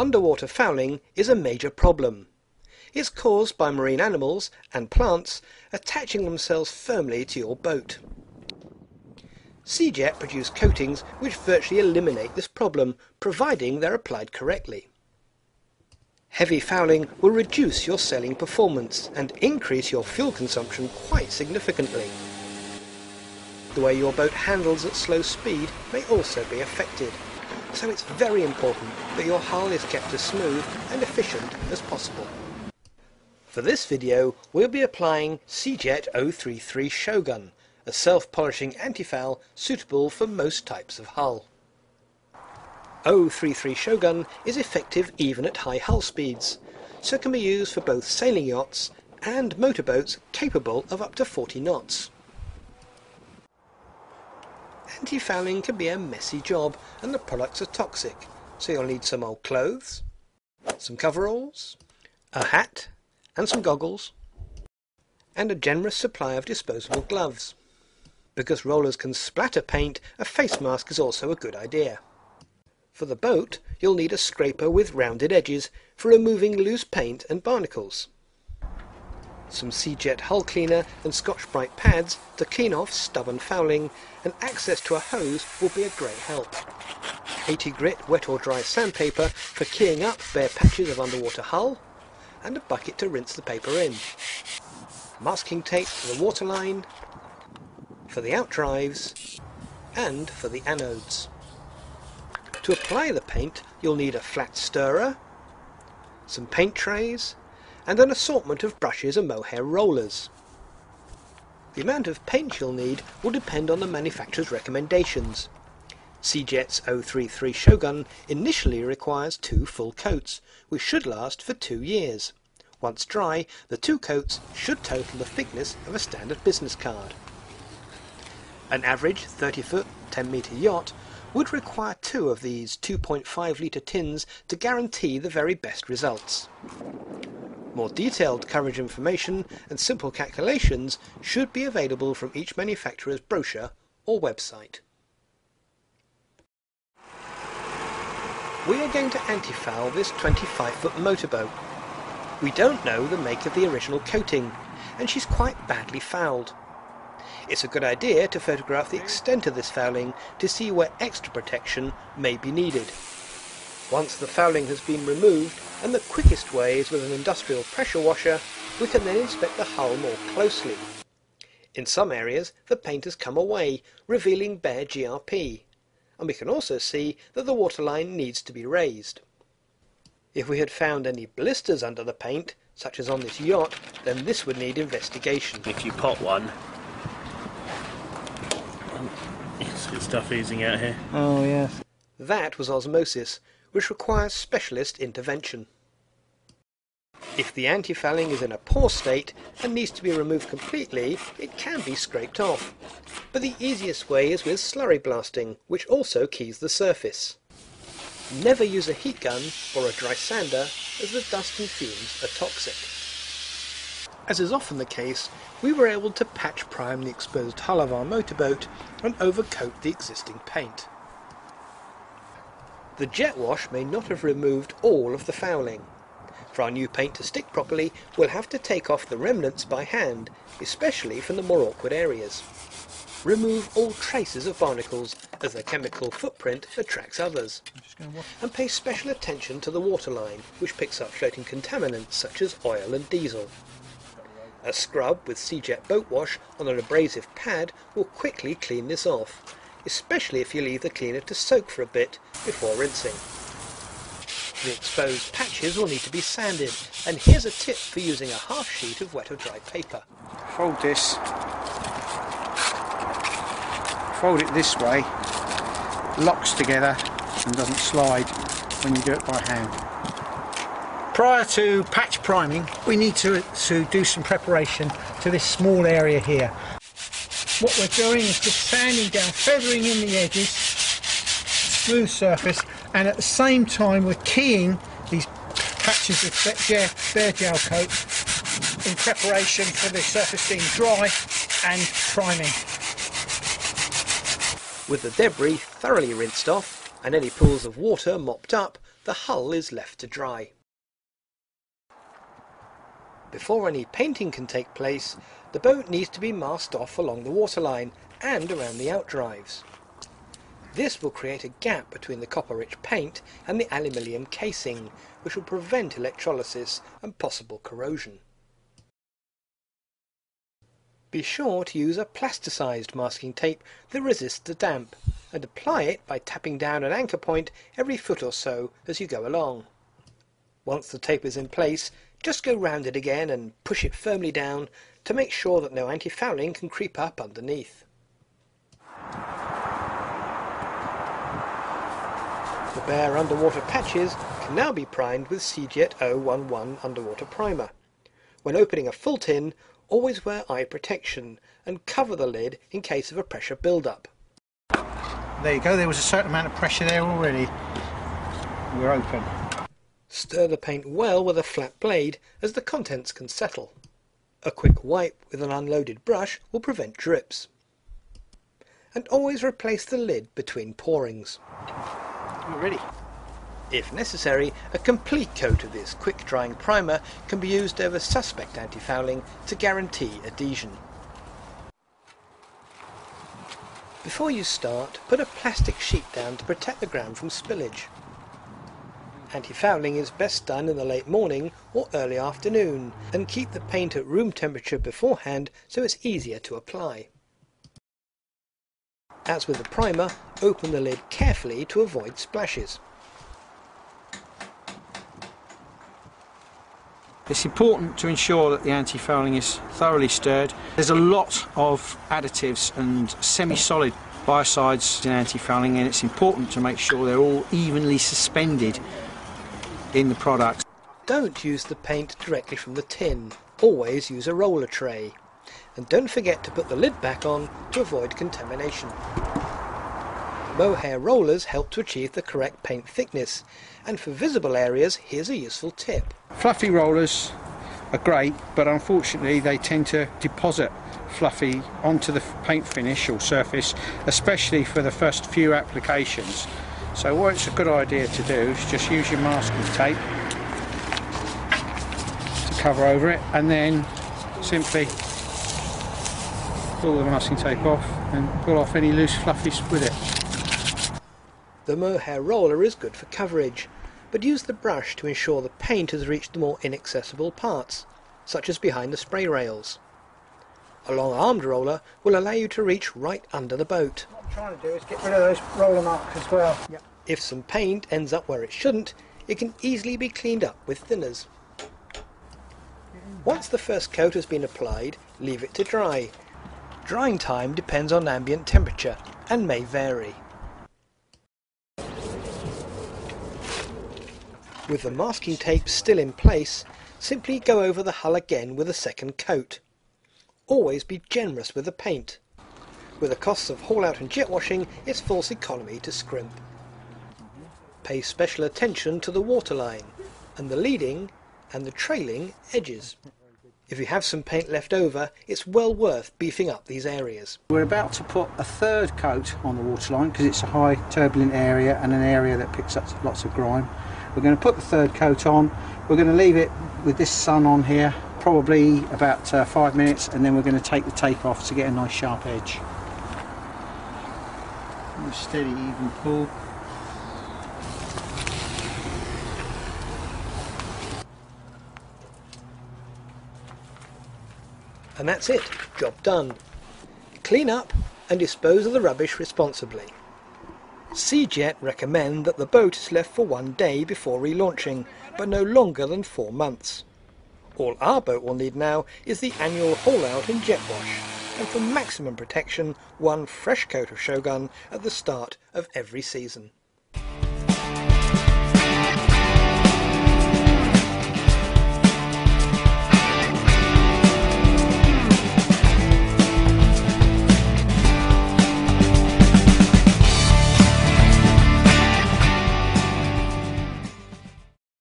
Underwater fouling is a major problem. It's caused by marine animals and plants attaching themselves firmly to your boat. Seajet produce coatings which virtually eliminate this problem, providing they're applied correctly. Heavy fouling will reduce your sailing performance and increase your fuel consumption quite significantly. The way your boat handles at slow speed may also be affected, so it's very important that your hull is kept as smooth and efficient as possible. For this video, we'll be applying Seajet 033 Shogun, a self-polishing antifoul suitable for most types of hull. 033 Shogun is effective even at high hull speeds, so it can be used for both sailing yachts and motorboats capable of up to 40 knots. Antifouling can be a messy job and the products are toxic, so you'll need some old clothes, some coveralls, a hat and some goggles, and a generous supply of disposable gloves. Because rollers can splatter paint, a face mask is also a good idea. For the boat, you'll need a scraper with rounded edges for removing loose paint and barnacles. Some Seajet hull cleaner and Scotch-Brite pads to clean off stubborn fouling, and access to a hose will be a great help. 80 grit wet or dry sandpaper for keying up bare patches of underwater hull, and a bucket to rinse the paper in. Masking tape for the waterline, for the outdrives, and for the anodes. To apply the paint, you'll need a flat stirrer, some paint trays, and an assortment of brushes and mohair rollers. The amount of paint you'll need will depend on the manufacturer's recommendations. Seajet's 033 Shogun initially requires 2 full coats, which should last for 2 years. Once dry, the 2 coats should total the thickness of a standard business card. An average 30-foot, 10-metre yacht would require 2 of these 2.5-litre tins to guarantee the very best results. More detailed coverage information and simple calculations should be available from each manufacturer's brochure or website. We are going to antifoul this 25-foot motorboat. We don't know the make of the original coating, and she's quite badly fouled. It's a good idea to photograph the extent of this fouling to see where extra protection may be needed. Once the fouling has been removed, and the quickest way is with an industrial pressure washer, we can then inspect the hull more closely. In some areas the paint has come away, revealing bare GRP, and we can also see that the waterline needs to be raised. If we had found any blisters under the paint, such as on this yacht, then this would need investigation. If you pop one, it's good stuff oozing out here. Oh yes. That was osmosis, which requires specialist intervention. If the antifouling is in a poor state and needs to be removed completely, it can be scraped off. But the easiest way is with slurry blasting, which also keys the surface. Never use a heat gun or a dry sander, as the dust and fumes are toxic. As is often the case, we were able to patch prime the exposed hull of our motorboat and overcoat the existing paint. The jet wash may not have removed all of the fouling. For our new paint to stick properly, we'll have to take off the remnants by hand, especially from the more awkward areas. Remove all traces of barnacles, as their chemical footprint attracts others. And pay special attention to the waterline, which picks up floating contaminants such as oil and diesel. A scrub with Seajet boat wash on an abrasive pad will quickly clean this off, especially if you leave the cleaner to soak for a bit before rinsing. The exposed patches will need to be sanded, and here's a tip for using a half sheet of wet or dry paper. Fold this. Fold it this way. Locks together and doesn't slide when you do it by hand. Prior to patch priming, we need to do some preparation to this small area here. What we're doing is just sanding down, feathering in the edges, smooth surface, and at the same time we're keying these patches of bare gel coat in preparation for the surface being dry and priming. With the debris thoroughly rinsed off and any pools of water mopped up, the hull is left to dry. Before any painting can take place, the boat needs to be masked off along the waterline and around the outdrives. This will create a gap between the copper-rich paint and the aluminium casing, which will prevent electrolysis and possible corrosion. Be sure to use a plasticized masking tape that resists the damp, and apply it by tapping down an anchor point every foot or so as you go along. Once the tape is in place, just go round it again and push it firmly down to make sure that no anti-fouling can creep up underneath. The bare underwater patches can now be primed with Seajet 011 underwater primer. When opening a full tin, always wear eye protection and cover the lid in case of a pressure build-up. There you go, there was a certain amount of pressure there already. We're open. Stir the paint well with a flat blade as the contents can settle. A quick wipe with an unloaded brush will prevent drips. And always replace the lid between pourings. We're ready. If necessary, a complete coat of this quick-drying primer can be used over suspect anti-fouling to guarantee adhesion. Before you start, put a plastic sheet down to protect the ground from spillage. Anti-fouling is best done in the late morning or early afternoon, and keep the paint at room temperature beforehand so it's easier to apply. As with the primer, open the lid carefully to avoid splashes. It's important to ensure that the anti-fouling is thoroughly stirred. There's a lot of additives and semi-solid biocides in anti-fouling, and it's important to make sure they're all evenly suspended in the product. Don't use the paint directly from the tin. Always use a roller tray. And don't forget to put the lid back on to avoid contamination. Mohair rollers help to achieve the correct paint thickness, and for visible areas, here's a useful tip. Fluffy rollers are great, but unfortunately they tend to deposit fluffy onto the paint finish or surface, especially for the first few applications. So what it's a good idea to do is just use your masking tape to cover over it, and then simply pull the masking tape off and pull off any loose fluffies with it. The mohair roller is good for coverage, but use the brush to ensure the paint has reached the more inaccessible parts, such as behind the spray rails. A long-armed roller will allow you to reach right under the boat. What I'm trying to do is get rid of those roller marks as well. Yep. If some paint ends up where it shouldn't, it can easily be cleaned up with thinners. Once the first coat has been applied, leave it to dry. Drying time depends on ambient temperature and may vary. With the masking tape still in place, simply go over the hull again with a second coat. Always be generous with the paint. With the costs of haul-out and jet washing, it's false economy to scrimp. Pay special attention to the waterline, and the leading and the trailing edges. If you have some paint left over, it's well worth beefing up these areas. We're about to put a third coat on the waterline because it's a high turbulent area and an area that picks up lots of grime. We're going to put the third coat on. We're going to leave it with this sun on here, probably about 5 minutes, and then we're going to take the tape off to get a nice sharp edge. Steady, even pull. And that's it, job done. Clean up and dispose of the rubbish responsibly. Seajet recommend that the boat is left for 1 day before relaunching, but no longer than 4 months. All our boat will need now is the annual haul-out and jet wash, and for maximum protection, 1 fresh coat of Shogun at the start of every season.